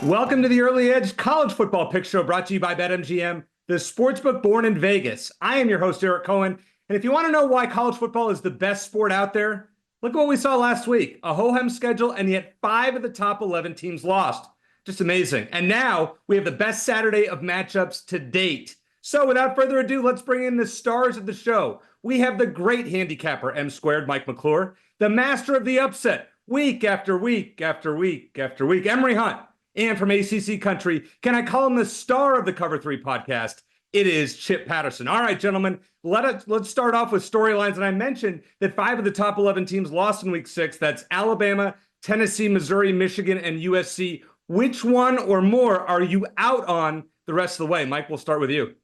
Welcome to the Early Edge College Football Pick Show, brought to you by BetMGM, the sportsbook born in Vegas. I am your host, Eric Cohen, and if you want to know why college football is the best sport out there, look at what we saw last week. A ho-hum schedule, and yet 5 of the top 11 teams lost. Just amazing. And now we have the best Saturday of matchups to date. So without further ado, let's bring in the stars of the show. We have the great handicapper, M-squared, Mike McClure, the master of the upset, week after week after week after week, Emory Hunt. And from ACC country, can I call him the star of the Cover 3 podcast? It is Chip Patterson. All right, gentlemen, let's start off with storylines. And I mentioned that 5 of the top 11 teams lost in week 6. That's Alabama, Tennessee, Missouri, Michigan, and USC. Which one or more are you out on the rest of the way? Mike, we'll start with you.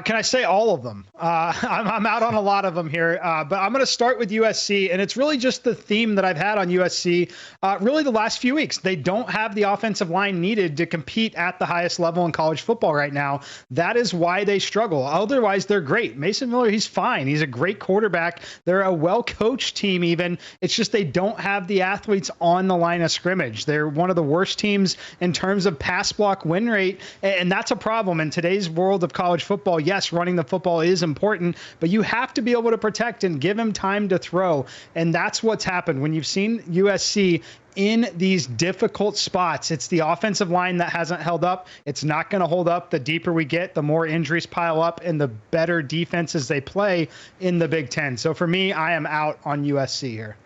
Can I say all of them? I'm out on a lot of them here, but I'm going to start with USC, and it's really just the theme that I've had on USC really the last few weeks. They don't have the offensive line needed to compete at the highest level in college football right now. That is why they struggle. Otherwise, they're great. Mason Miller, he's fine. He's a great quarterback. They're a well-coached team even. It's just they don't have the athletes on the line of scrimmage. They're one of the worst teams in terms of pass block win rate, and that's a problem in today's world of college football. Yes, running the football is important, but you have to be able to protect and give him time to throw. And that's what's happened when you've seen USC in these difficult spots. It's the offensive line that hasn't held up. It's not going to hold up. The deeper we get, the more injuries pile up and the better defenses they play in the Big Ten. So for me, I am out on USC here.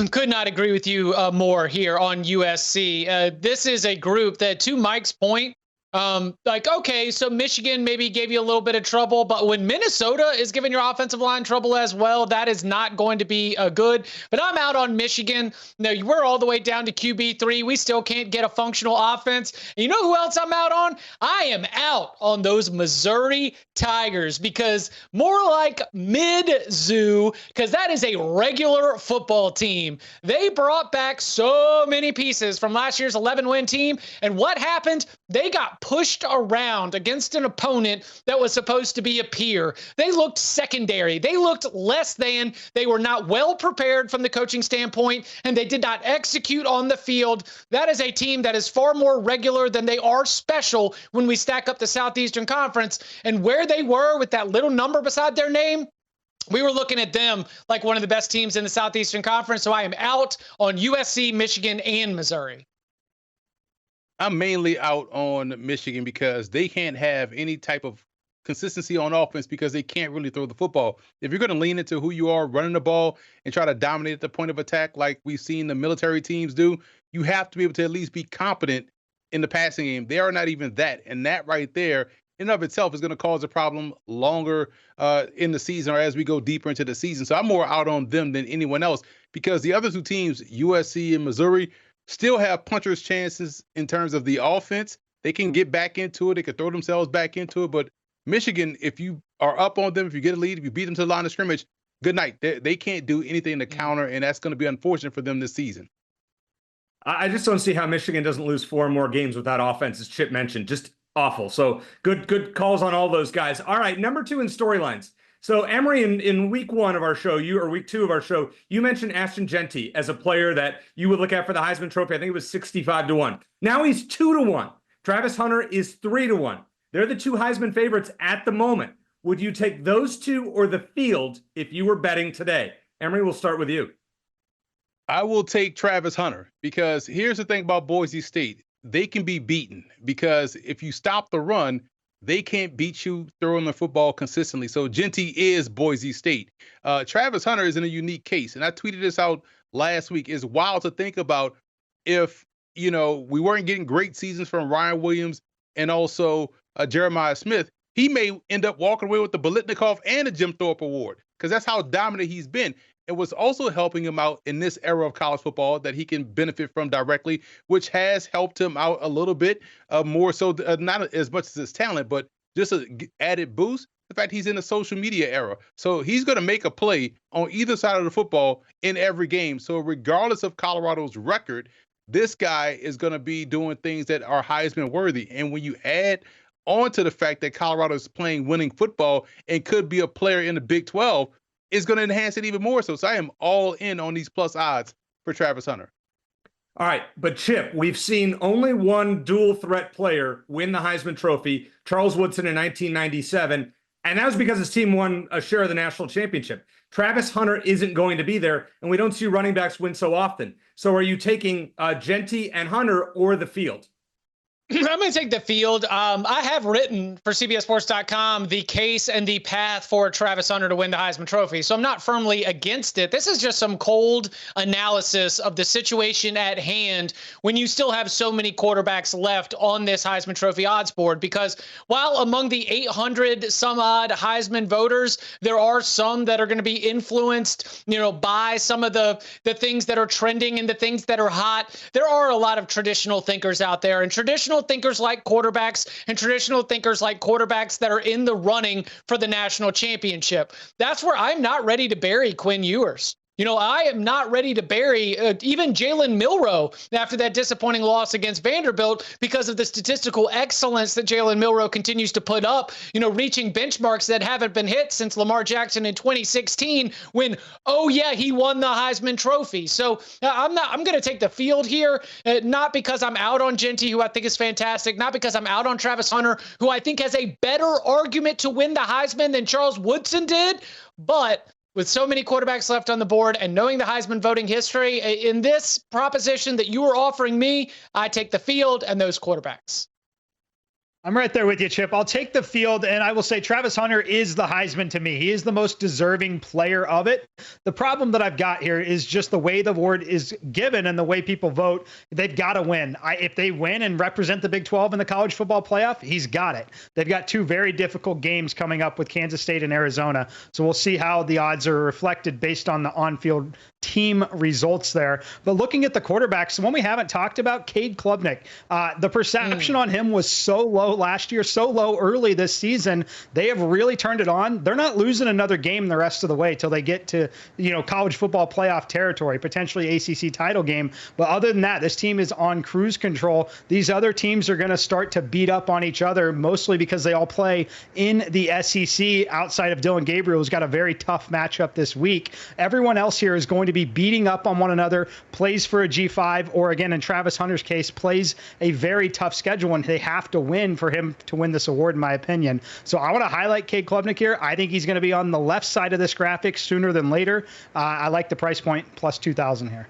Could not agree with you more here on USC. This is a group that, to Mike's point, okay, so Michigan maybe gave you a little bit of trouble, but when Minnesota is giving your offensive line trouble as well, that is not going to be good. But I'm out on Michigan. Now, we're all the way down to QB3. We still can't get a functional offense. And you know who else I'm out on? I am out on those Missouri Tigers, because more like mid-zoo, because that is a regular football team. They brought back so many pieces from last year's 11-win team, and what happened? They got pushed around against an opponent that was supposed to be a peer. They looked secondary. They looked less than. They were not well prepared from the coaching standpoint, and they did not execute on the field. That is a team that is far more regular than they are special when we stack up the Southeastern Conference. And where they were with that little number beside their name, we were looking at them like one of the best teams in the Southeastern Conference. So I am out on USC, Michigan, and Missouri. I'm mainly out on Michigan because they can't have any type of consistency on offense because they can't really throw the football. If you're going to lean into who you are running the ball and try to dominate at the point of attack like we've seen the military teams do, you have to be able to at least be competent in the passing game. They are not even that. And that right there in and of itself is going to cause a problem longer in the season or as we go deeper into the season. So I'm more out on them than anyone else because the other two teams, USC and Missouri, still have puncher's chances in terms of the offense. They can get back into it. They can throw themselves back into it. But Michigan, if you are up on them, if you get a lead, if you beat them to the line of scrimmage, good night. They can't do anything to counter, and that's going to be unfortunate for them this season. I just don't see how Michigan doesn't lose 4 more games with that offense, as Chip mentioned. Just awful. So good calls on all those guys. All right, number 2 in storylines. So Emory, in week 1 of our show, week 2 of our show, you mentioned Ashton Jeanty as a player that you would look at for the Heisman Trophy. I think it was 65-1. Now he's 2-1. Travis Hunter is 3-1. They're the 2 Heisman favorites at the moment. Would you take those 2 or the field if you were betting today? Emory, we'll start with you. I will take Travis Hunter because here's the thing about Boise State. They can be beaten because if you stop the run, they can't beat you throwing the football consistently. So Jeanty is Boise State. Travis Hunter is in a unique case. And I tweeted this out last week. It's wild to think about if, we weren't getting great seasons from Ryan Williams and also Jeremiah Smith. He may end up walking away with the Biletnikoff and the Jim Thorpe Award because that's how dominant he's been. It was also helping him out in this era of college football that he can benefit from directly, which has helped him out a little bit more so, not as much as his talent, but just an added boost. The fact he's in the social media era. So he's going to make a play on either side of the football in every game. So regardless of Colorado's record, this guy is going to be doing things that are Heisman worthy. And when you add on to the fact that Colorado is playing winning football and could be a player in the Big 12, is going to enhance it even more. So I am all in on these plus odds for Travis Hunter. All right, but Chip, we've seen only one dual threat player win the Heisman Trophy, Charles Woodson in 1997, and that was because his team won a share of the national championship. Travis Hunter isn't going to be there, and we don't see running backs win so often. So are you taking Jeanty and Hunter or the field? I'm going to take the field. I have written for CBSSports.com the case and the path for Travis Hunter to win the Heisman Trophy. So I'm not firmly against it. This is just some cold analysis of the situation at hand when you still have so many quarterbacks left on this Heisman Trophy odds board. Because while among the 800 some odd Heisman voters, there are some that are going to be influenced, by some of the things that are trending and the things that are hot. There are a lot of traditional thinkers out there, and traditional thinkers like quarterbacks and traditional thinkers like quarterbacks that are in the running for the national championship. That's where I'm not ready to bury Quinn Ewers. I am not ready to bury even Jalen Milroe after that disappointing loss against Vanderbilt because of the statistical excellence that Jalen Milroe continues to put up, reaching benchmarks that haven't been hit since Lamar Jackson in 2016 when, he won the Heisman Trophy. So I'm going to take the field here, not because I'm out on Jeanty, who I think is fantastic, not because I'm out on Travis Hunter, who I think has a better argument to win the Heisman than Charles Woodson did, but with so many quarterbacks left on the board and knowing the Heisman voting history, in this proposition that you are offering me, I take the field and those quarterbacks. I'm right there with you, Chip. I'll take the field, and I will say Travis Hunter is the Heisman to me. He is the most deserving player of it. The problem that I've got here is just the way the award is given and the way people vote. They've got to win. If they win and represent the Big 12 in the college football playoff, he's got it. They've got two very difficult games coming up with Kansas State and Arizona, so we'll see how the odds are reflected based on the on-field team results there. But looking at the quarterbacks, one we haven't talked about, Cade Klubnik. The perception on him was so low last year, so low early this season. They have really turned it on. They're not losing another game the rest of the way till they get to, college football playoff territory, potentially ACC title game. But other than that, this team is on cruise control. These other teams are going to start to beat up on each other, mostly because they all play in the SEC outside of Dylan Gabriel, who's got a very tough matchup this week. Everyone else here is going to be beating up on one another, plays for a G5, or again, in Travis Hunter's case, plays a very tough schedule, and they have to win for him to win this award, in my opinion. So I want to highlight Cade Klubnik here. I think he's going to be on the left side of this graphic sooner than later. I like the price point plus 2,000 here.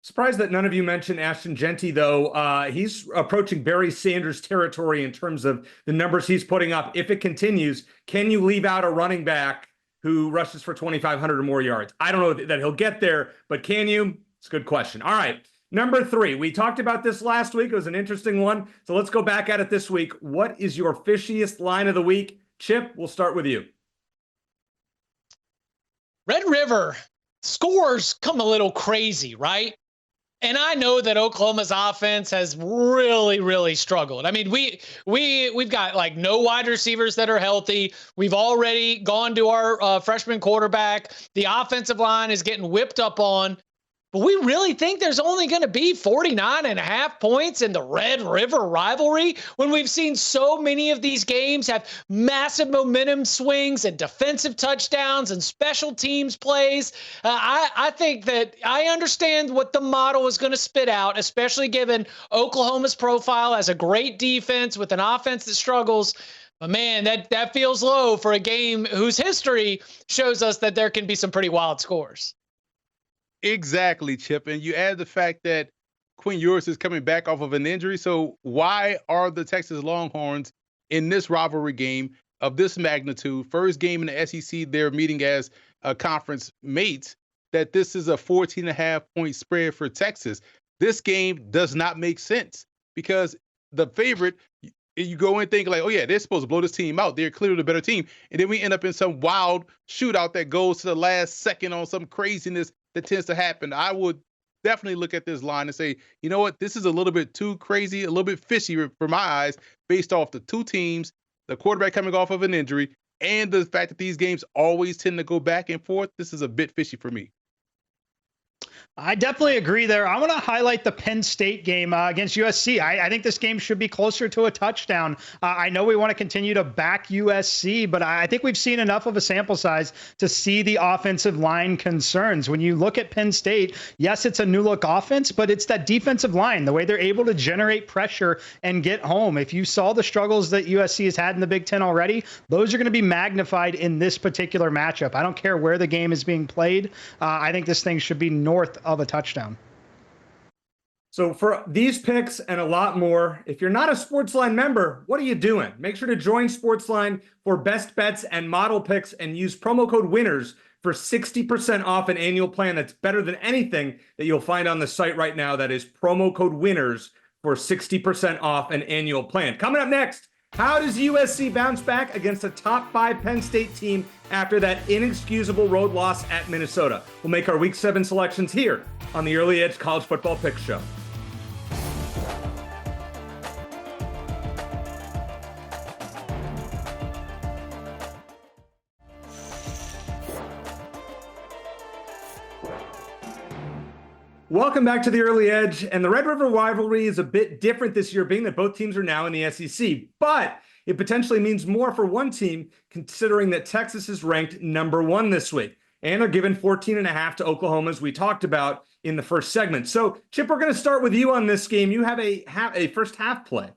Surprised that none of you mentioned Ashton Jeanty, though. He's approaching Barry Sanders territory in terms of the numbers he's putting up. If it continues, can you leave out a running back who rushes for 2,500 or more yards? I don't know that he'll get there, but can you? It's a good question. All right, number 3. We talked about this last week. It was an interesting one. So let's go back at it this week. What is your fishiest line of the week? Chip, we'll start with you. Red River scores come a little crazy, right? And I know that Oklahoma's offense has really, really struggled. I mean, we've got like no wide receivers that are healthy. We've already gone to our freshman quarterback. The offensive line is getting whipped up on. But we really think there's only going to be 49.5 points in the Red River rivalry when we've seen so many of these games have massive momentum swings and defensive touchdowns and special teams plays. I think that I understand what the model is going to spit out, especially given Oklahoma's profile as a great defense with an offense that struggles. But man, that feels low for a game whose history shows us that there can be some pretty wild scores. Exactly, Chip. And you add the fact that Quinn Ewers is coming back off of an injury. So why are the Texas Longhorns in this rivalry game of this magnitude, first game in the SEC, they're meeting as conference mates, that this is a 14.5 point spread for Texas? This game does not make sense because the favorite, you go and think like, oh yeah, they're supposed to blow this team out. They're clearly the better team. And then we end up in some wild shootout that goes to the last second on some craziness that tends to happen. I would definitely look at this line and say, you know what, this is a little bit too crazy, a little bit fishy for my eyes, based off the two teams, the quarterback coming off of an injury, and the fact that these games always tend to go back and forth. This is a bit fishy for me. I definitely agree there. I want to highlight the Penn State game against USC. I think this game should be closer to a touchdown. I know we want to continue to back USC, but I think we've seen enough of a sample size to see the offensive line concerns. When you look at Penn State, yes, it's a new look offense, but it's that defensive line, the way they're able to generate pressure and get home. If you saw the struggles that USC has had in the Big Ten already, those are going to be magnified in this particular matchup. I don't care where the game is being played. I think this thing should be north of a touchdown. So for these picks and a lot more, if you're not a SportsLine member, what are you doing? Make sure to join SportsLine for best bets and model picks and use promo code WINNERS for 60% off an annual plan. That's better than anything that you'll find on the site right now. That is promo code WINNERS for 60% off an annual plan. Coming up next, how does USC bounce back against a top 5 Penn State team after that inexcusable road loss at Minnesota? We'll make our Week 7 selections here on the Early Edge College Football Pick Show. Welcome back to the Early Edge, and the Red River rivalry is a bit different this year, being that both teams are now in the SEC, but it potentially means more for one team, considering that Texas is ranked number 1 this week, and they're given 14.5 to Oklahoma, as we talked about in the first segment. So, Chip, we're going to start with you on this game. You have a first half play.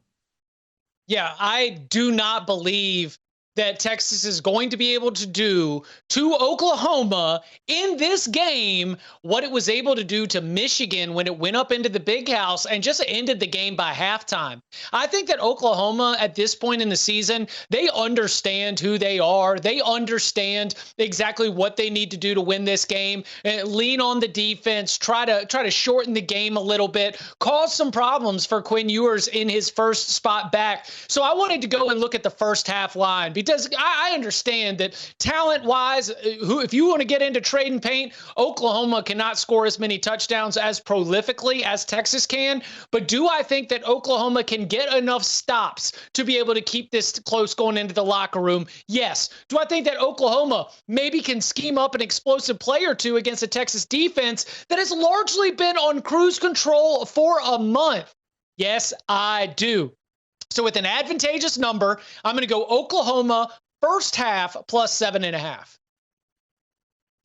Yeah, I do not believe that Texas is going to be able to do to Oklahoma in this game what it was able to do to Michigan when it went up into the big house and just ended the game by halftime. I think that Oklahoma at this point in the season, they understand who they are. They understand exactly what they need to do to win this game. Lean on the defense, try to shorten the game a little bit, cause some problems for Quinn Ewers in his first spot back. So I wanted to go and look at the first half line, because I understand that talent-wise, if you want to get into trade and paint, Oklahoma cannot score as many touchdowns as prolifically as Texas can. But do I think that Oklahoma can get enough stops to be able to keep this close going into the locker room? Yes. Do I think that Oklahoma maybe can scheme up an explosive play or two against a Texas defense that has largely been on cruise control for a month? Yes, I do. So with an advantageous number, I'm going to go Oklahoma first half plus 7.5.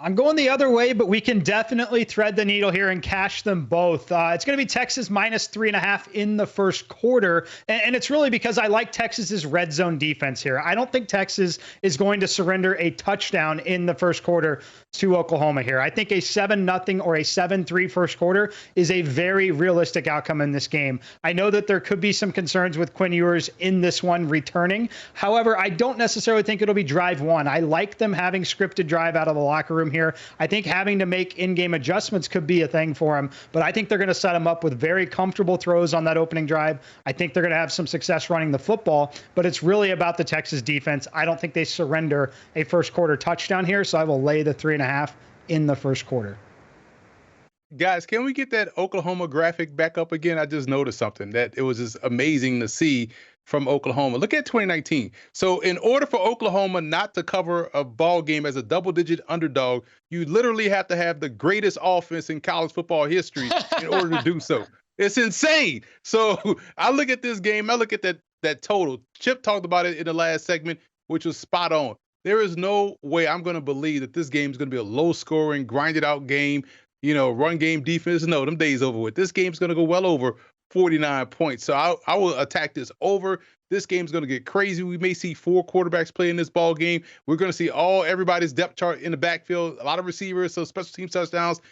I'm going the other way, but we can definitely thread the needle here and cash them both. It's going to be Texas minus 3.5 in the first quarter. And it's really because I like Texas's red zone defense here. I don't think Texas is going to surrender a touchdown in the first quarter to Oklahoma here. I think a 7-0 or a 7-3 first quarter is a very realistic outcome in this game. I know that there could be some concerns with Quinn Ewers in this one returning. However, I don't necessarily think it'll be drive one. I like them having scripted drive out of the locker room here. I think having to make in-game adjustments could be a thing for them, but I think they're going to set them up with very comfortable throws on that opening drive. I think they're going to have some success running the football, but it's really about the Texas defense. I don't think they surrender a first quarter touchdown here, so I will lay the 3.5 in the first quarter. Guys, can we get that Oklahoma graphic back up again? I just noticed something that it was just amazing to see from Oklahoma. Look at 2019. So in order for Oklahoma not to cover a ball game as a double-digit underdog, you literally have to have the greatest offense in college football history in order to do so. It's insane. So I look at this game, I look at that total. Chip talked about it in the last segment, which was spot on. There is no way I'm going to believe that this game is going to be a low-scoring, grinded-out game, run game defense. No, them days over with. This game's going to go well over 49 points. So I will attack this over. This game's going to get crazy. We may see 4 quarterbacks play in this ball game. We're going to see everybody's depth chart in the backfield, a lot of receivers, so special teams touchdowns.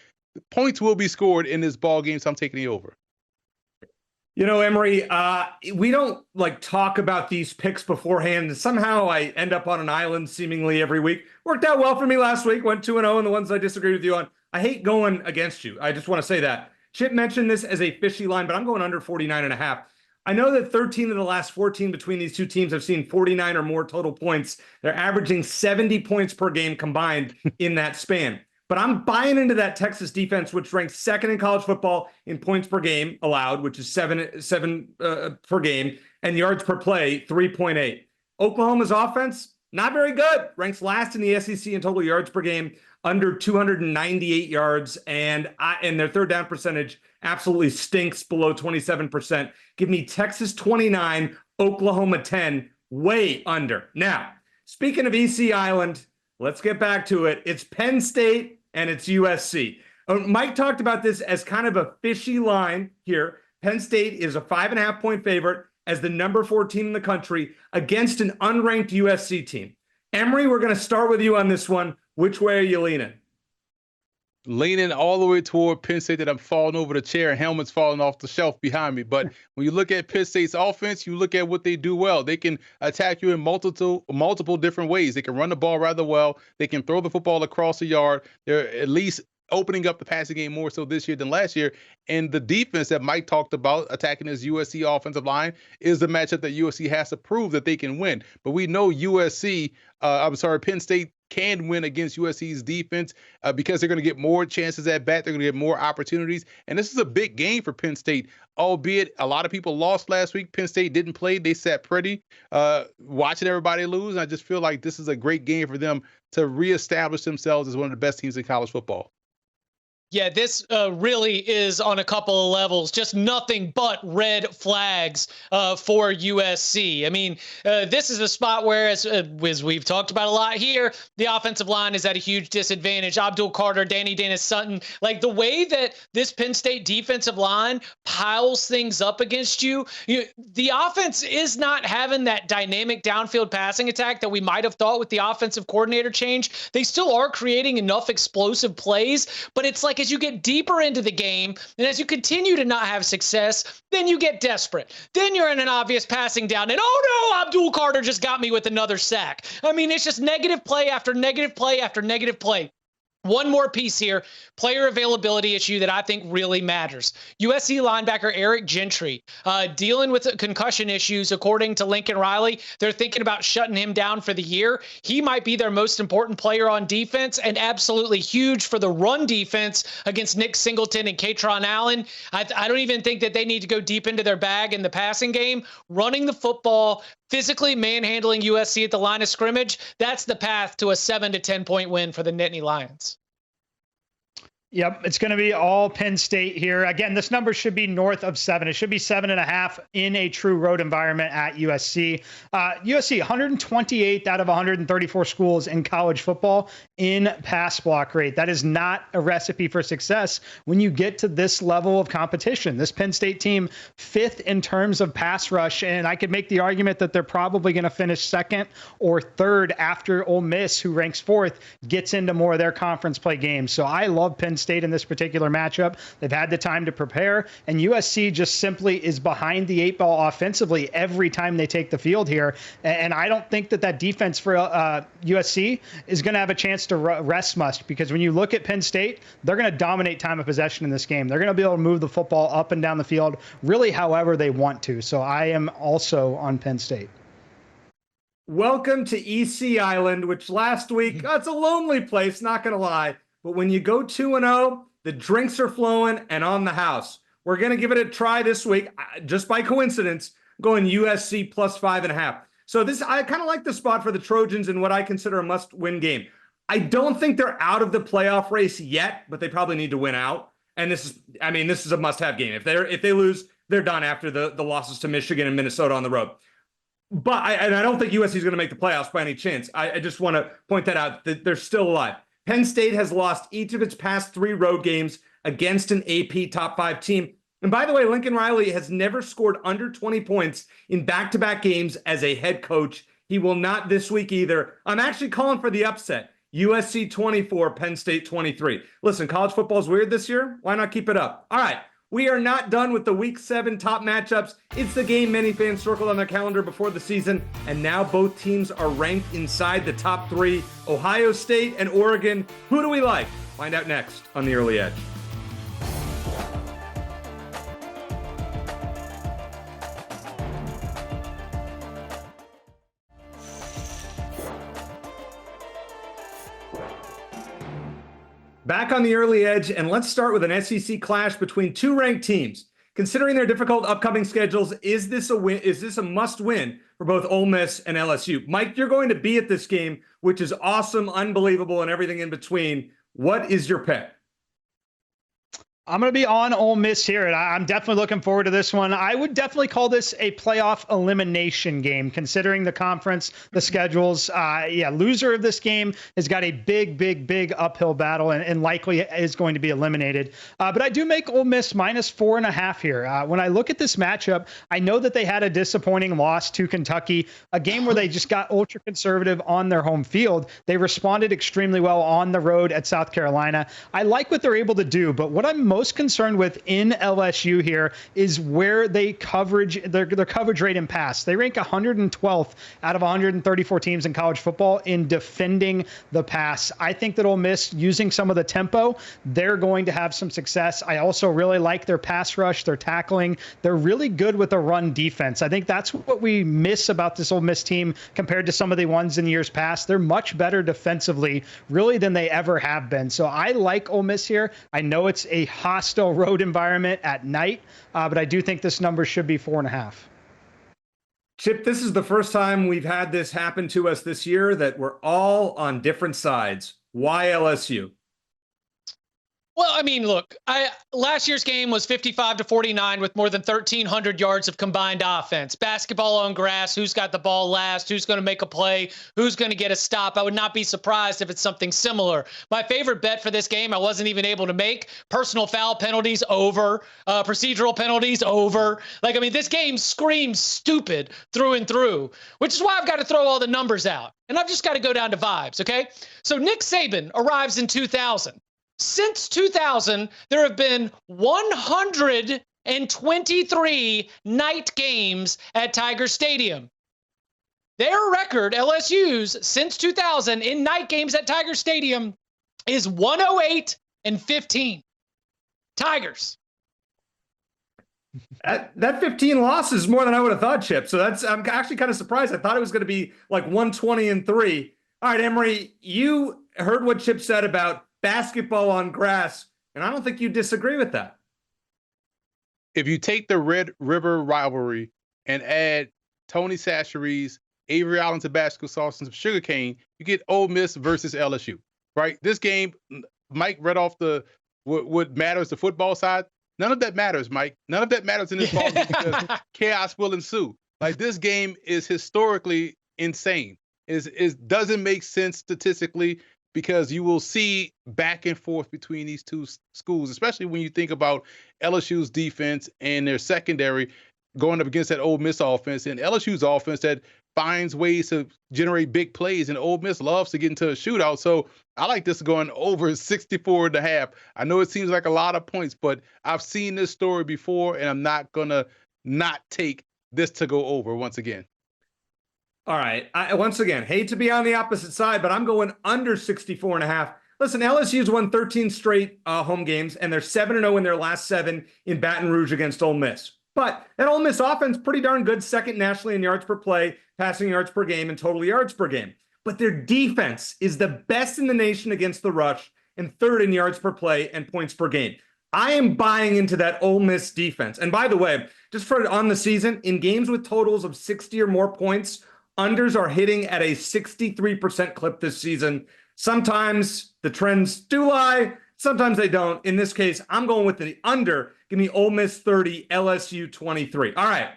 Points will be scored in this ball game, so I'm taking the over. Emory, we don't talk about these picks beforehand. Somehow I end up on an island seemingly every week. Worked out well for me last week. Went 2-0 in the ones I disagree with you on. I hate going against you. I just want to say that. Chip mentioned this as a fishy line, but I'm going under 49.5. I know that 13 of the last 14 between these two teams have seen 49 or more total points. They're averaging 70 points per game combined in that span. But I'm buying into that Texas defense, which ranks second in college football in points per game allowed, which is seven per game, and yards per play, 3.8. Oklahoma's offense, not very good. Ranks last in the SEC in total yards per game, under 298 yards, and their third down percentage absolutely stinks, below 27%. Give me Texas 29, Oklahoma 10, way under. Now, speaking of EC Island, let's get back to it. It's Penn State and it's USC. Mike talked about this as kind of a fishy line here. Penn State is a 5.5-point favorite as the number 4 team in the country against an unranked USC team. Emory, we're going to start with you on this one. Which way are you leaning? Leaning all the way toward Penn State, that I'm falling over the chair and helmets falling off the shelf behind me. But when you look at Penn State's offense, you look at what they do well. They can attack you in multiple different ways. They can run the ball rather well. They can throw the football across the yard. They're at least opening up the passing game more so this year than last year. And the defense that Mike talked about, attacking his USC offensive line, is the matchup that USC has to prove that they can win. But we know Penn State can win against USC's defense because they're going to get more chances at bat. They're going to get more opportunities. And this is a big game for Penn State, albeit a lot of people lost last week. Penn State didn't play. They sat pretty, watching everybody lose. And I just feel like this is a great game for them to reestablish themselves as one of the best teams in college football. Yeah, this really is on a couple of levels, just nothing but red flags for USC. I mean, this is a spot where, as we've talked about a lot here, the offensive line is at a huge disadvantage. Abdul Carter, Danny Dennis-Sutton, like the way that this Penn State defensive line piles things up against you, the offense is not having that dynamic downfield passing attack that we might have thought with the offensive coordinator change. They still are creating enough explosive plays, but it's like as you get deeper into the game and as you continue to not have success, then you get desperate. Then you're in an obvious passing down and, oh no, Abdul Carter just got me with another sack. I mean, it's just negative play after negative play after negative play. One more piece here, player availability issue that I think really matters. USC linebacker Eric Jeanty dealing with concussion issues, according to Lincoln Riley. They're thinking about shutting him down for the year. He might be their most important player on defense and absolutely huge for the run defense against Nick Singleton and Katron Allen. I don't even think that they need to go deep into their bag in the passing game. Running the football, physically manhandling USC at the line of scrimmage, that's the path to a 7 to 10 point win for the Nittany Lions. Yep, it's going to be all Penn State here. Again, this number should be north of 7. It should be 7.5 in a true road environment at USC. USC, 128th out of 134 schools in college football in pass block rate. That is not a recipe for success when you get to this level of competition. This Penn State team, 5th in terms of pass rush, and I could make the argument that they're probably going to finish 2nd or 3rd after Ole Miss, who ranks 4th, gets into more of their conference play games. So I love Penn State in this particular matchup. They've had the time to prepare, and USC just simply is behind the 8 ball offensively every time they take the field here. And I don't think that defense for USC is going to have a chance to rest much, because when you look at Penn State, they're going to dominate time of possession in this game. They're going to be able to move the football up and down the field really however they want to. So I am also on Penn State. Welcome to EC Island, which last week, it's a lonely place, not going to lie. But when you go 2-0, the drinks are flowing and on the house. We're going to give it a try this week. Just by coincidence, going USC plus 5.5. So I kind of like the spot for the Trojans in what I consider a must-win game. I don't think they're out of the playoff race yet, but they probably need to win out. And this is a must-have game. If they lose, they're done after the losses to Michigan and Minnesota on the road. But I don't think USC is going to make the playoffs by any chance. I just want to point that out, that they're still alive. Penn State has lost each of its past 3 road games against an AP top 5 team. And by the way, Lincoln Riley has never scored under 20 points in back-to-back games as a head coach. He will not this week either. I'm actually calling for the upset. USC 24, Penn State 23. Listen, college football is weird this year. Why not keep it up? All right. We are not done with the Week 7 top matchups. It's the game many fans circled on their calendar before the season, and now both teams are ranked inside the top 3, Ohio State and Oregon. Who do we like? Find out next on The Early Edge. Back on The Early Edge, and let's start with an SEC clash between 2 ranked teams. Considering their difficult upcoming schedules, is this a win? Is this a must win for both Ole Miss and LSU? Mike, you're going to be at this game, which is awesome, unbelievable, and everything in between. What is your pick? I'm going to be on Ole Miss here, and I'm definitely looking forward to this one. I would definitely call this a playoff elimination game, considering the conference, the schedules. Loser of this game has got a big uphill battle and likely is going to be eliminated. But I do make Ole Miss -4.5 here. When I look at this matchup, I know that they had a disappointing loss to Kentucky, a game where they just got ultra conservative on their home field. They responded extremely well on the road at South Carolina. I like what they're able to do, but what I'm most concerned with in LSU here is where they coverage their coverage rate in pass. They rank 112th out of 134 teams in college football in defending the pass. I think that Ole Miss, using some of the tempo, they're going to have some success. I also really like their pass rush, their tackling. They're really good with the run defense. I think that's what we miss about this Ole Miss team compared to some of the ones in years past. They're much better defensively, really, than they ever have been. So I like Ole Miss here. I know it's a hostile road environment at night, but I do think this number should be 4.5. Chip, this is the first time we've had this happen to us this year that we're all on different sides. Why LSU? Well, I mean, look, last year's game was 55-49 with more than 1,300 yards of combined offense. Basketball on grass, who's got the ball last, who's going to make a play, who's going to get a stop. I would not be surprised if it's something similar. My favorite bet for this game, I wasn't even able to make. Personal foul penalties over, procedural penalties over. This game screams stupid through and through, which is why I've got to throw all the numbers out. And I've just got to go down to vibes, okay? So Nick Saban arrives in 2000. Since 2000, there have been 123 night games at Tiger Stadium. Their record, LSU's, since 2000 in night games at Tiger Stadium is 108-15. Tigers. That 15 losses is more than I would have thought, Chip. So I'm actually kind of surprised. I thought it was going to be like 120-3. All right, Emory, you heard what Chip said about basketball on grass, and I don't think you disagree with that. If you take the Red River rivalry and add Tony Chachere's, Avery Allen Tabasco sauce, and some sugarcane, you get Ole Miss versus LSU, right? This game, Mike read off what matters, the football side. None of that matters, Mike. None of that matters in this ball game because chaos will ensue. This game is historically insane. It doesn't make sense statistically, because you will see back and forth between these two schools, especially when you think about LSU's defense and their secondary going up against that Ole Miss offense, and LSU's offense that finds ways to generate big plays, and Ole Miss loves to get into a shootout. So I like this going over 64.5. I know it seems like a lot of points, but I've seen this story before, and I'm not going to not take this to go over once again. All right. Once again, hate to be on the opposite side, but I'm going under 64.5. Listen, LSU's won 13 straight home games, and they're 7-0 in their last 7 in Baton Rouge against Ole Miss. But that Ole Miss offense, pretty darn good, second nationally in yards per play, passing yards per game, and total yards per game. But their defense is the best in the nation against the rush and third in yards per play and points per game. I am buying into that Ole Miss defense. And by the way, just for on the season, in games with totals of 60 or more points, unders are hitting at a 63% clip this season. Sometimes the trends do lie. Sometimes they don't. In this case, I'm going with the under. Give me Ole Miss 30, LSU 23. All right.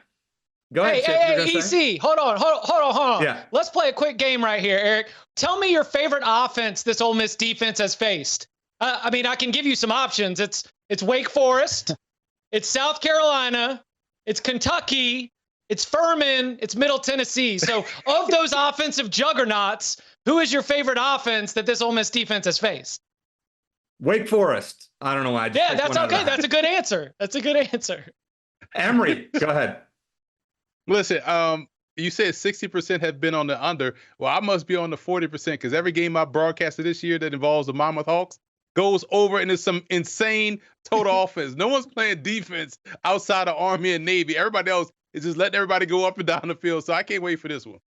Go ahead. Hey, EC. Hold on. Yeah. Let's play a quick game right here, Eric. Tell me your favorite offense this Ole Miss defense has faced. I can give you some options. It's Wake Forest. It's South Carolina. It's Kentucky. It's Furman, it's Middle Tennessee. So of those offensive juggernauts, who is your favorite offense that this Ole Miss defense has faced? Wake Forest. I don't know why. Yeah, that's okay. That's a good answer. Emory, go ahead. Listen, you said 60% have been on the under. Well, I must be on the 40% because every game I broadcasted this year that involves the Monmouth Hawks goes over, and it's some insane total offense. No one's playing defense outside of Army and Navy. Everybody else is just letting everybody go up and down the field. So I can't wait for this one.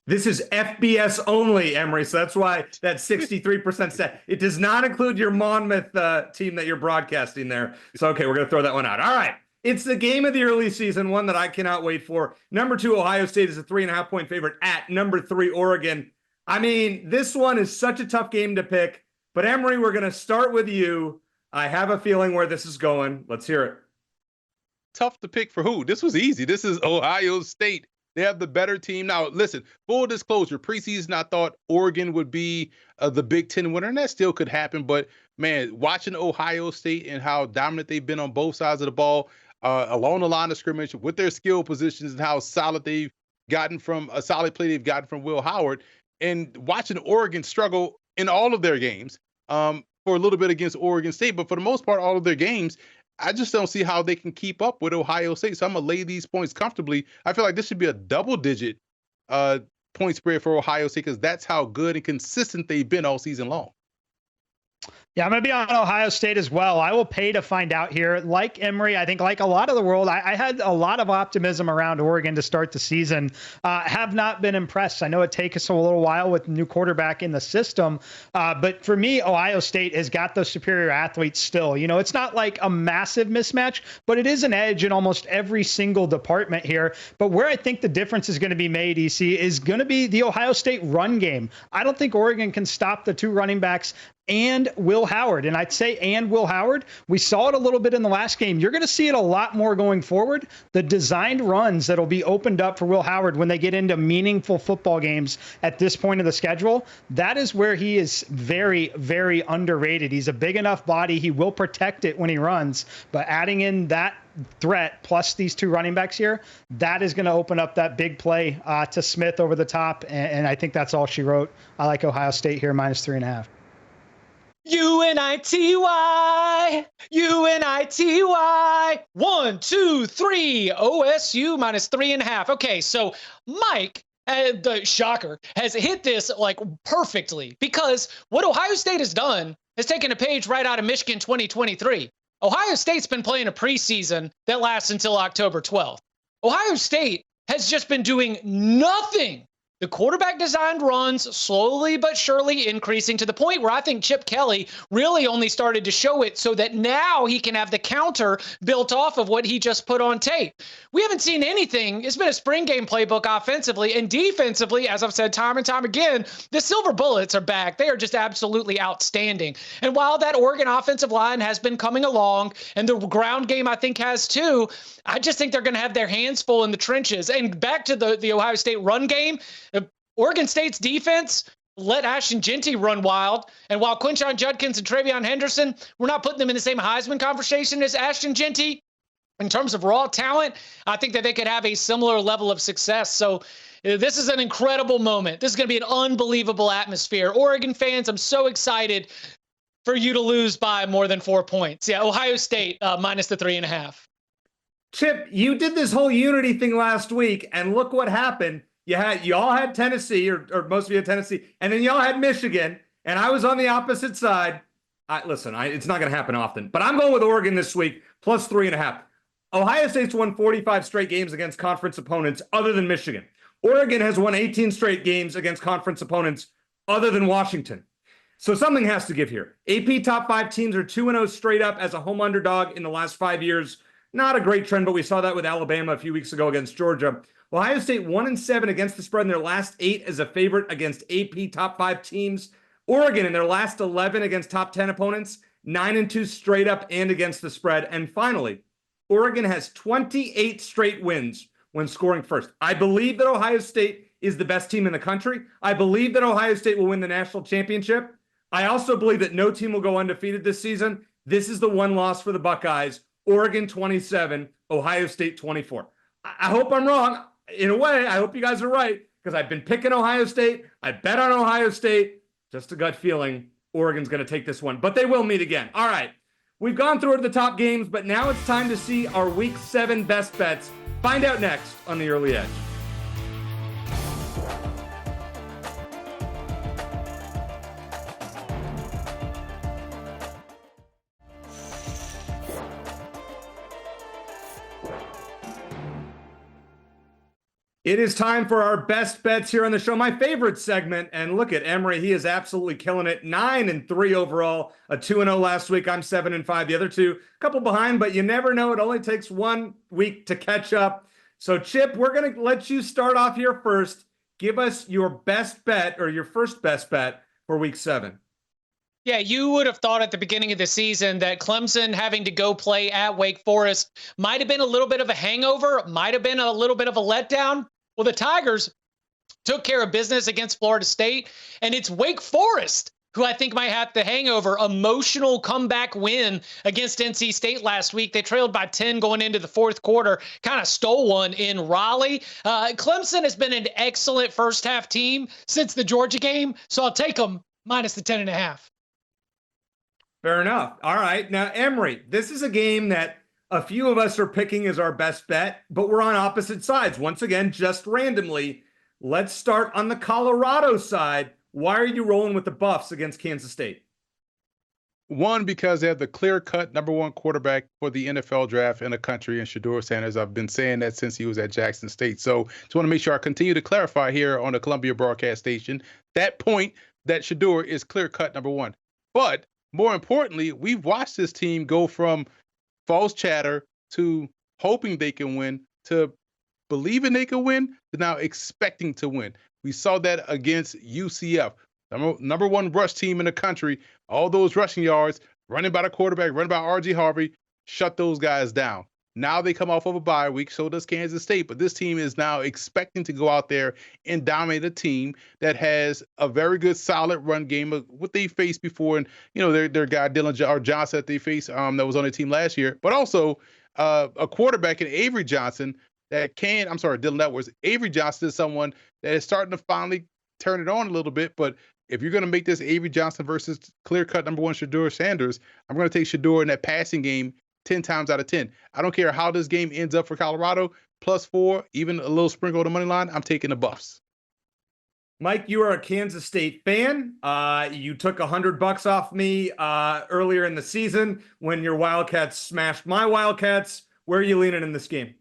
This is FBS only, Emory. So that's why that 63% set. It does not include your Monmouth team that you're broadcasting there. So, okay, we're going to throw that one out. All right. It's the game of the early season, one that I cannot wait for. Number 2, Ohio State is a 3.5-point favorite at number 3, Oregon. I mean, this one is such a tough game to pick. But Emory, we're going to start with you. I have a feeling where this is going. Let's hear it. Tough to pick for who? This was easy. This is Ohio State. They have the better team. Now, listen, full disclosure, preseason, I thought Oregon would be the Big Ten winner, and that still could happen. But, man, watching Ohio State and how dominant they've been on both sides of the ball, along the line of scrimmage, with their skill positions and how solid they've gotten from a solid play they've gotten from Will Howard, and watching Oregon struggle in all of their games for a little bit against Oregon State. But for the most part, all of their games, I just don't see how they can keep up with Ohio State. So I'm going to lay these points comfortably. I feel like this should be a double-digit point spread for Ohio State because that's how good and consistent they've been all season long. Yeah, I'm going to be on Ohio State as well. I will pay to find out here. Like Emory, I think like a lot of the world, I had a lot of optimism around Oregon to start the season. Have not been impressed. I know it takes us a little while with new quarterback in the system. But for me, Ohio State has got those superior athletes still. You know, it's not like a massive mismatch, but it is an edge in almost every single department here. But where I think the difference is going to be made, EC, is going to be the Ohio State run game. I don't think Oregon can stop the 2 running backs and Will Howard. And I'd say and Will Howard, we saw it a little bit in the last game. You're going to see it a lot more going forward. The designed runs that'll be opened up for Will Howard when they get into meaningful football games at this point of the schedule, that is where he is very, very underrated. He's a big enough body. He will protect it when he runs, but adding in that threat plus these 2 running backs here, that is going to open up that big play to Smith over the top. And I think that's all she wrote. I like Ohio State here -3.5. UNITY, UNITY, 1, 2, 3, OSU -3.5. Okay, so Mike, the shocker, has hit this like perfectly because what Ohio State has done has taken a page right out of Michigan 2023. Ohio State's been playing a preseason that lasts until October 12th. Ohio State has just been doing nothing. The quarterback designed runs slowly but surely increasing to the point where I think Chip Kelly really only started to show it so that now he can have the counter built off of what he just put on tape. We haven't seen anything. It's been a spring game playbook offensively and defensively. As I've said time and time again, the silver bullets are back. They are just absolutely outstanding. And while that Oregon offensive line has been coming along and the ground game I think has too, I just think they're going to have their hands full in the trenches. And back to the Ohio State run game, Oregon State's defense let Ashton Jeanty run wild. And while Quinshon Judkins and Travion Henderson, we're not putting them in the same Heisman conversation as Ashton Jeanty, in terms of raw talent, I think that they could have a similar level of success. So this is an incredible moment. This is going to be an unbelievable atmosphere. Oregon fans, I'm so excited for you to lose by more than 4 points. Yeah, Ohio State -3.5. Chip, you did this whole unity thing last week, and look what happened. You all had Tennessee, or most of you had Tennessee, and then y'all had Michigan, and I was on the opposite side. It's not going to happen often, but I'm going with Oregon this week, +3.5. Ohio State's won 45 straight games against conference opponents other than Michigan. Oregon has won 18 straight games against conference opponents other than Washington. So something has to give here. AP top 5 teams are 2-0 straight up as a home underdog in the last 5 years. Not a great trend, but we saw that with Alabama a few weeks ago against Georgia. Ohio State 1-7 against the spread in their last 8 as a favorite against AP top 5 teams. Oregon in their last 11 against top 10 opponents, 9-2 straight up and against the spread. And finally, Oregon has 28 straight wins when scoring first. I believe that Ohio State is the best team in the country. I believe that Ohio State will win the national championship. I also believe that no team will go undefeated this season. This is the one loss for the Buckeyes. Oregon 27, Ohio State 24. I hope I'm wrong. In a way, I hope you guys are right because I've been picking Ohio State. I bet on Ohio State. Just a gut feeling Oregon's going to take this one, but they will meet again. All right. We've gone through the top games, but now it's time to see our Week 7 best bets. Find out next on The Early Edge. It is time for our best bets here on the show, my favorite segment. And look at Emory. He is absolutely killing it. 9-3 overall, a 2-0 last week. I'm 7-5. The other two, a couple behind, but you never know. It only takes 1 week to catch up. So, Chip, we're going to let you start off here first. Give us your best bet or your first best bet for week 7. Yeah, you would have thought at the beginning of the season that Clemson having to go play at Wake Forest might have been a little bit of a hangover, might have been a little bit of a letdown. Well, the Tigers took care of business against Florida State, and it's Wake Forest who I think might have the hangover. Emotional comeback win against NC State last week. They trailed by 10 going into the fourth quarter, kind of stole one in Raleigh. Clemson has been an excellent first half team since the Georgia game, so I'll take them minus the 10.5. Fair enough. All right. Now, Emory, this is a game that a few of us are picking as our best bet, but we're on opposite sides. Once again, just randomly. Let's start on the Colorado side. Why are you rolling with the Buffs against Kansas State? One, because they have the clear-cut number one quarterback for the NFL draft in the country in Shedeur Sanders. I've been saying that since he was at Jackson State. So just want to make sure I continue to clarify here on the Columbia Broadcast Station that point that Shedeur is clear-cut number one. But more importantly, we've watched this team go from false chatter to hoping they can win to believing they can win to now expecting to win. We saw that against UCF, number one rush team in the country. All those rushing yards, running by the quarterback, running by R.G. Harvey, shut those guys down. Now they come off of a bye week, so does Kansas State. But this team is now expecting to go out there and dominate a team that has a very good, solid run game of what they faced before. And, their guy, Johnson, that they faced that was on the team last year. But also a quarterback in Avery Johnson Dylan Edwards. Avery Johnson is someone that is starting to finally turn it on a little bit. But if you're going to make this Avery Johnson versus clear-cut number one Shedeur Sanders, I'm going to take Shedeur in that passing game 10 times out of 10. I don't care how this game ends up for Colorado, +4, even a little sprinkle on the money line, I'm taking the Buffs. Mike, you are a Kansas State fan. You took $100 off me earlier in the season when your Wildcats smashed my Wildcats. Where are you leaning in this game?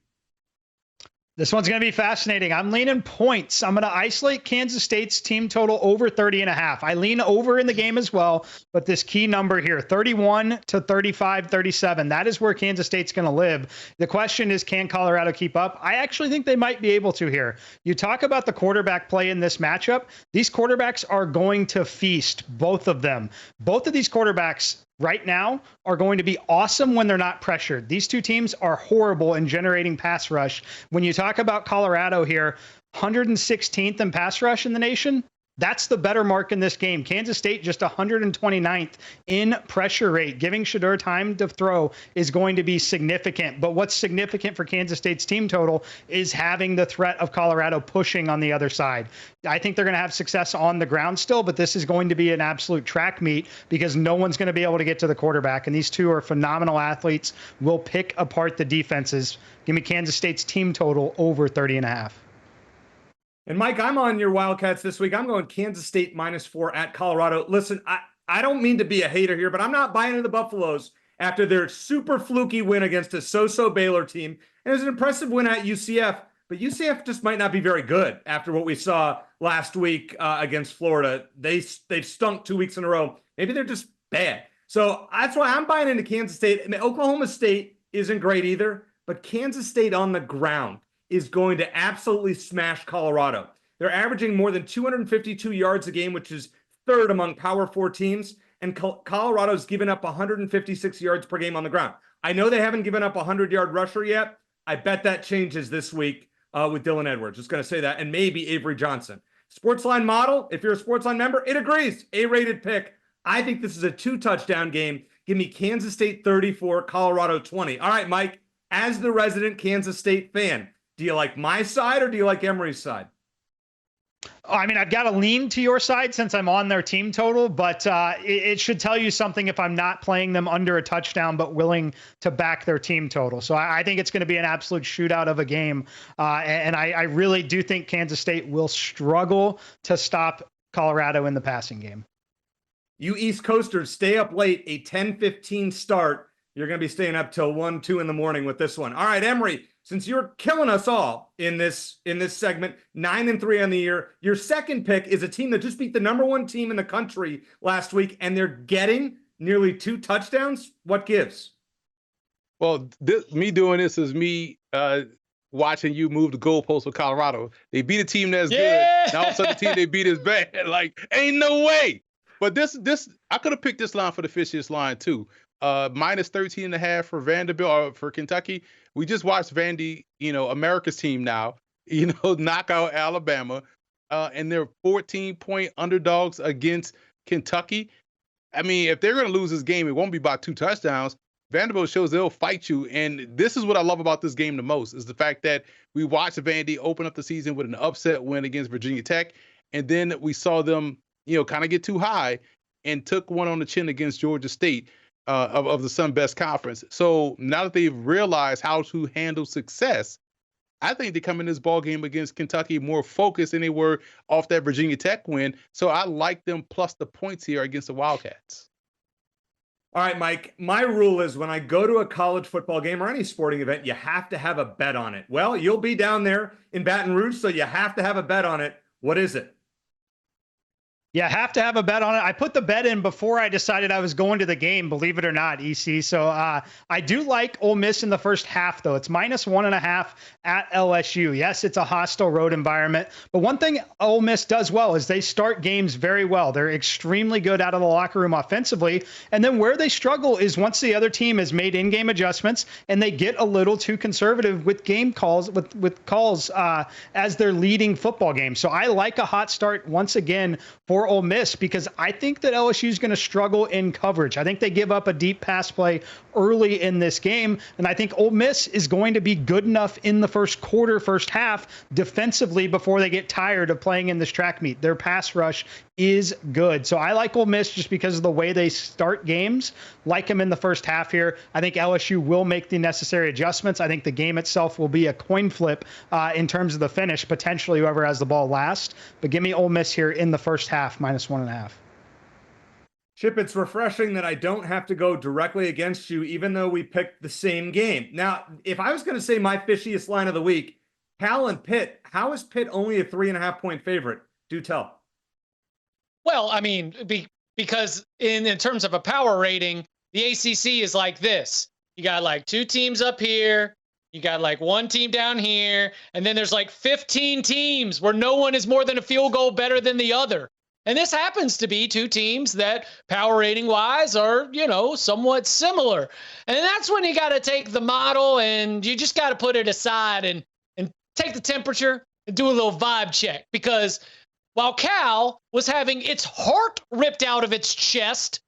This one's going to be fascinating. I'm leaning points. I'm going to isolate Kansas State's team total over 30.5. I lean over in the game as well, but this key number here, 31 to 35, 37, that is where Kansas State's going to live. The question is, can Colorado keep up? I actually think they might be able to here. You talk about the quarterback play in this matchup. These quarterbacks are going to feast, both of them. Both of these quarterbacks right now are going to be awesome when they're not pressured. These two teams are horrible in generating pass rush. When you talk about Colorado here, 116th in pass rush in the nation, that's the better mark in this game. Kansas State just 129th in pressure rate. Giving Shedeur time to throw is going to be significant. But what's significant for Kansas State's team total is having the threat of Colorado pushing on the other side. I think they're going to have success on the ground still, but this is going to be an absolute track meet because no one's going to be able to get to the quarterback. And these two are phenomenal athletes. Will pick apart the defenses. Give me Kansas State's team total over 30.5. And Mike, I'm on your Wildcats this week. I'm going Kansas State -4 at Colorado. Listen, I don't mean to be a hater here, but I'm not buying into the Buffaloes after their super fluky win against a so-so Baylor team. And it was an impressive win at UCF, but UCF just might not be very good after what we saw last week against Florida. They've stunk 2 weeks in a row. Maybe they're just bad. So that's why I'm buying into Kansas State. I mean, Oklahoma State isn't great either, but Kansas State on the ground is going to absolutely smash Colorado. They're averaging more than 252 yards a game, which is third among Power 4 teams, and Colorado's given up 156 yards per game on the ground. I know they haven't given up a 100-yard rusher yet. I bet that changes this week with Dylan Edwards. Just going to say that, and maybe Avery Johnson. SportsLine model, if you're a SportsLine member, it agrees. A-rated pick. I think this is a 2-touchdown game. Give me Kansas State 34, Colorado 20. All right, Mike, as the resident Kansas State fan, do you like my side or do you like Emory's side? I mean, I've got to lean to your side since I'm on their team total, but it should tell you something if I'm not playing them under a touchdown, but willing to back their team total. So I think it's going to be an absolute shootout of a game. And I really do think Kansas State will struggle to stop Colorado in the passing game. You East Coasters, stay up late, a 10:15 start. You're going to be staying up till 1, 2 in the morning with this one. All right, Emory, since you're killing us all in this segment, 9-3 on the year, your second pick is a team that just beat the number one team in the country last week, and they're getting nearly 2 touchdowns. What gives? Well, me doing this is me watching you move the goalposts with Colorado. They beat a team that's good. Now all of a sudden the team they beat is bad. Like, ain't no way. But this I could have picked this line for the Fishiest line too. Minus 13.5 for Vanderbilt or for Kentucky. We just watched Vandy, America's team now, knock out Alabama. And they're 14-point underdogs against Kentucky. I mean, if they're going to lose this game, it won't be by 2 touchdowns. Vanderbilt shows they'll fight you. And this is what I love about this game the most, is the fact that we watched Vandy open up the season with an upset win against Virginia Tech. And then we saw them, kind of get too high and took one on the chin against Georgia State of the Sun Best Conference. So now that they've realized how to handle success, I think they come in this ball game against Kentucky more focused than they were off that Virginia Tech win. So I like them plus the points here against the Wildcats. All right, Mike, my rule is when I go to a college football game or any sporting event, you have to have a bet on it. Well, you'll be down there in Baton Rouge, so you have to have a bet on it. What is it? Yeah, have to have a bet on it. I put the bet in before I decided I was going to the game, believe it or not, EC. So I do like Ole Miss in the first half, though. It's minus 1.5 at LSU. Yes, it's a hostile road environment. But one thing Ole Miss does well is they start games very well. They're extremely good out of the locker room offensively. And then where they struggle is once the other team has made in-game adjustments and they get a little too conservative with game calls, with calls as their leading football game. So I like a hot start once again for Ole Miss, because I think that LSU is going to struggle in coverage. I think they give up a deep pass play early in this game, and I think Ole Miss is going to be good enough in the first quarter, first half, defensively before they get tired of playing in this track meet. Their pass rush is good. So I like Ole Miss just because of the way they start games. Like them in the first half here. I think LSU will make the necessary adjustments. I think the game itself will be a coin flip in terms of the finish, potentially whoever has the ball last. But give me Ole Miss here in the first half, minus 1.5. Chip, it's refreshing that I don't have to go directly against you, even though we picked the same game. Now, if I was going to say my fishiest line of the week, Cal and Pitt, how is Pitt only a 3.5-point favorite? Do tell. Well, I mean, because in terms of a power rating, the ACC is like this. You got like 2 teams up here. You got like 1 team down here. And then there's like 15 teams where no one is more than a field goal better than the other. And this happens to be 2 teams that power rating wise are, somewhat similar. And that's when you got to take the model and you just got to put it aside and take the temperature and do a little vibe check. Because while Cal was having its heart ripped out of its chest,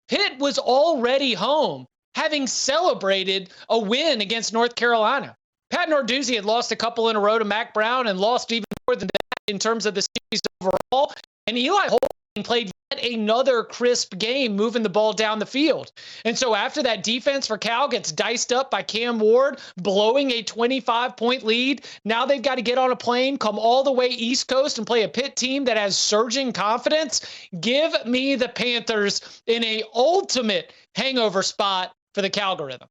Pitt was already home, having celebrated a win against North Carolina. Pat Narduzzi had lost a couple in a row to Mac Brown and lost even more than that in terms of the series overall. And Eli Holden played yet another crisp game, moving the ball down the field. And so after that defense for Cal gets diced up by Cam Ward, blowing a 25-point lead, now they've got to get on a plane, come all the way East Coast and play a Pitt team that has surging confidence. Give me the Panthers in a ultimate hangover spot for the Calgorithm.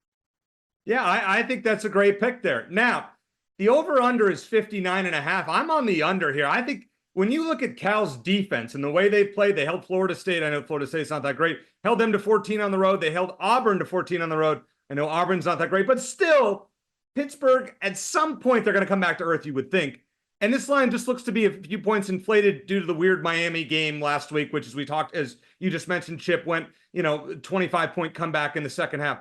Yeah, I think that's a great pick there. Now, the over-under is 59.5. I'm on the under here. I think when you look at Cal's defense and the way they played, they held Florida State. I know Florida State's not that great. Held them to 14 on the road. They held Auburn to 14 on the road. I know Auburn's not that great, but still, Pittsburgh, at some point, they're going to come back to earth, you would think. And this line just looks to be a few points inflated due to the weird Miami game last week, which, as you just mentioned, Chip, went, 25-point comeback in the second half.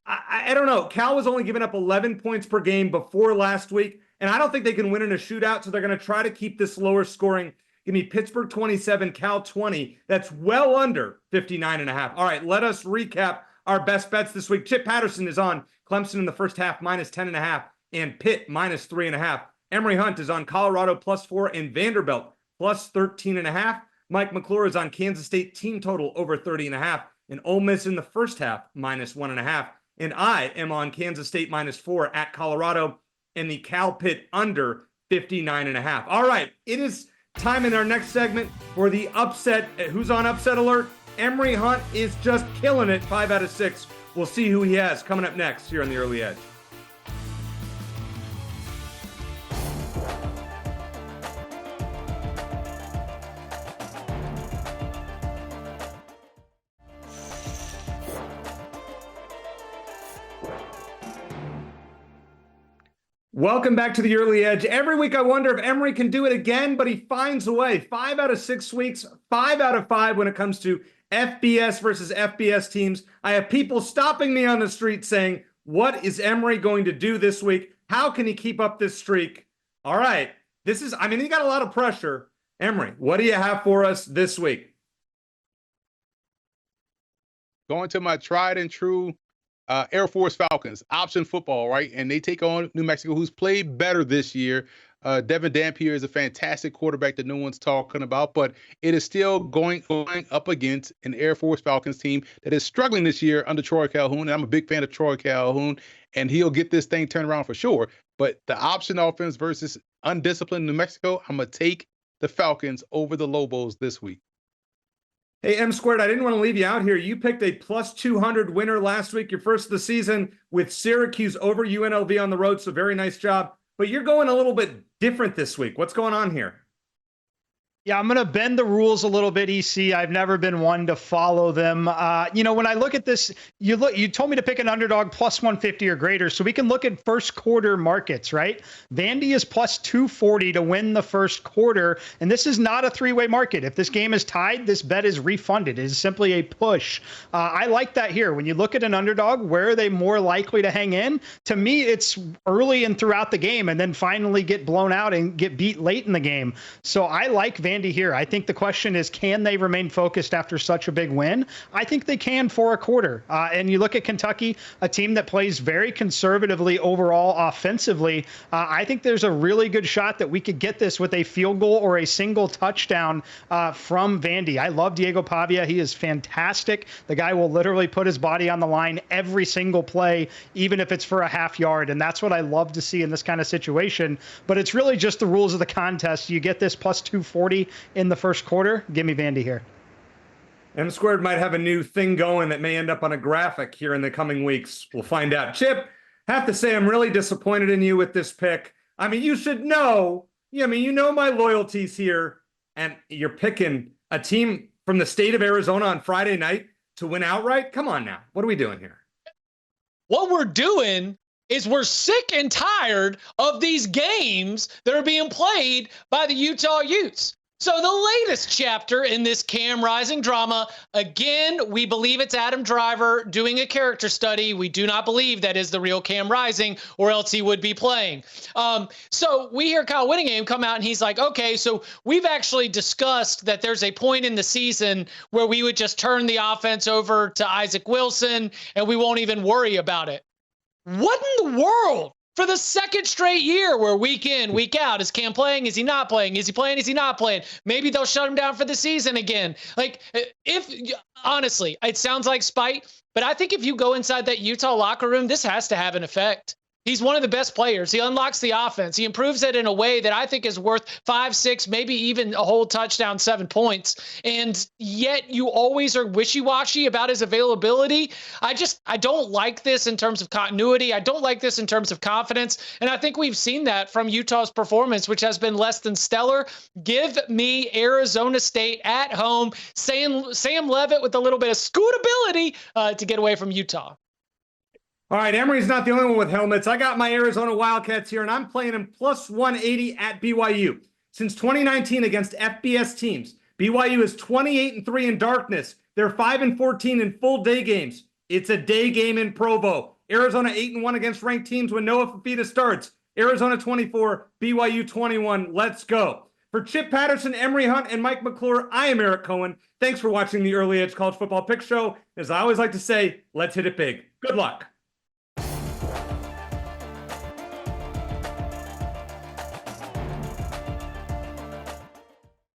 I don't know. Cal was only giving up 11 points per game before last week, and I don't think they can win in a shootout, so they're going to try to keep this lower scoring. Give me Pittsburgh 27, Cal 20. That's well under 59.5. All right, let us recap our best bets this week. Chip Patterson is on Clemson in the first half, minus 10.5, and Pitt, minus 3.5. Emory Hunt is on Colorado, plus 4, and Vanderbilt, plus 13.5. Mike McClure is on Kansas State, team total over 30.5, and Ole Miss in the first half, minus 1.5. And I am on Kansas State minus 4 at Colorado and the Cal Pitt under 59.5. All right, it is time in our next segment for the upset. Who's on upset alert? Emory Hunt is just killing it, 5 out of 6. We'll see who he has coming up next here on the Early Edge. Welcome back to the Early Edge. Every week I wonder if Emory can do it again, but he finds a way. 5 out of 6 weeks, 5 out of 5 when it comes to FBS versus FBS teams. I have people stopping me on the street saying, what is Emory going to do this week? How can he keep up this streak? All right. He got a lot of pressure. Emory, what do you have for us this week? Going to my tried and true Air Force Falcons, option football, right? And they take on New Mexico, who's played better this year. Devin Dampier is a fantastic quarterback that no one's talking about, but it is still going up against an Air Force Falcons team that is struggling this year under Troy Calhoun. And I'm a big fan of Troy Calhoun, and he'll get this thing turned around for sure. But the option offense versus undisciplined New Mexico, I'm going to take the Falcons over the Lobos this week. Hey, M Squared, I didn't want to leave you out here. You picked a plus 200 winner last week, your first of the season, with Syracuse over UNLV on the road, so very nice job. But you're going a little bit different this week. What's going on here? Yeah, I'm going to bend the rules a little bit, EC. I've never been one to follow them. When I look at this, you told me to pick an underdog plus 150 or greater, so we can look at first quarter markets, right? Vandy is plus 240 to win the first quarter, and this is not a three-way market. If this game is tied, this bet is refunded. It is simply a push. I like that here. When you look at an underdog, where are they more likely to hang in? To me, it's early and throughout the game, and then finally get blown out and get beat late in the game. So I like Vandy here. I think the question is, can they remain focused after such a big win? I think they can for a quarter. And you look at Kentucky, a team that plays very conservatively overall offensively. I think there's a really good shot that we could get this with a field goal or a single touchdown from Vandy. I love Diego Pavia. He is fantastic. The guy will literally put his body on the line every single play, even if it's for a half yard. And that's what I love to see in this kind of situation. But it's really just the rules of the contest. You get this plus 240 in the first quarter. Give me Vandy here. M Squared might have a new thing going that may end up on a graphic here in the coming weeks. We'll find out. Chip, have to say I'm really disappointed in you with this pick. I mean, you should know. You know my loyalties here, and you're picking a team from the state of Arizona on Friday night to win outright. Come on now. What are we doing here? What we're doing is we're sick and tired of these games that are being played by the Utah Utes. So the latest chapter in this Cam Rising drama, again, we believe it's Adam Driver doing a character study. We do not believe that is the real Cam Rising, or else he would be playing. So we hear Kyle Whittingham come out and he's like, okay, so we've actually discussed that there's a point in the season where we would just turn the offense over to Isaac Wilson and we won't even worry about it. What in the world? For the second straight year, where week in, week out, is Cam playing? Is he not playing? Is he playing? Is he not playing? Maybe they'll shut him down for the season again. Honestly, it sounds like spite, but I think if you go inside that Utah locker room, this has to have an effect. He's one of the best players. He unlocks the offense. He improves it in a way that I think is worth 5, 6, maybe even a whole touchdown, 7 points. And yet you always are wishy-washy about his availability. I don't like this in terms of continuity. I don't like this in terms of confidence. And I think we've seen that from Utah's performance, which has been less than stellar. Give me Arizona State at home. Sam Leavitt with a little bit of scootability to get away from Utah. All right, Emory's not the only one with helmets. I got my Arizona Wildcats here, and I'm playing them plus 180 at BYU. Since 2019 against FBS teams, BYU is 28-3 in darkness. They're 5-14 in full day games. It's a day game in Provo. Arizona 8-1 against ranked teams when Noah Fafita starts. Arizona 24, BYU 21. Let's go. For Chip Patterson, Emory Hunt, and Mike McClure, I am Eric Cohen. Thanks for watching the Early Edge College Football Pick Show. As I always like to say, let's hit it big. Good luck.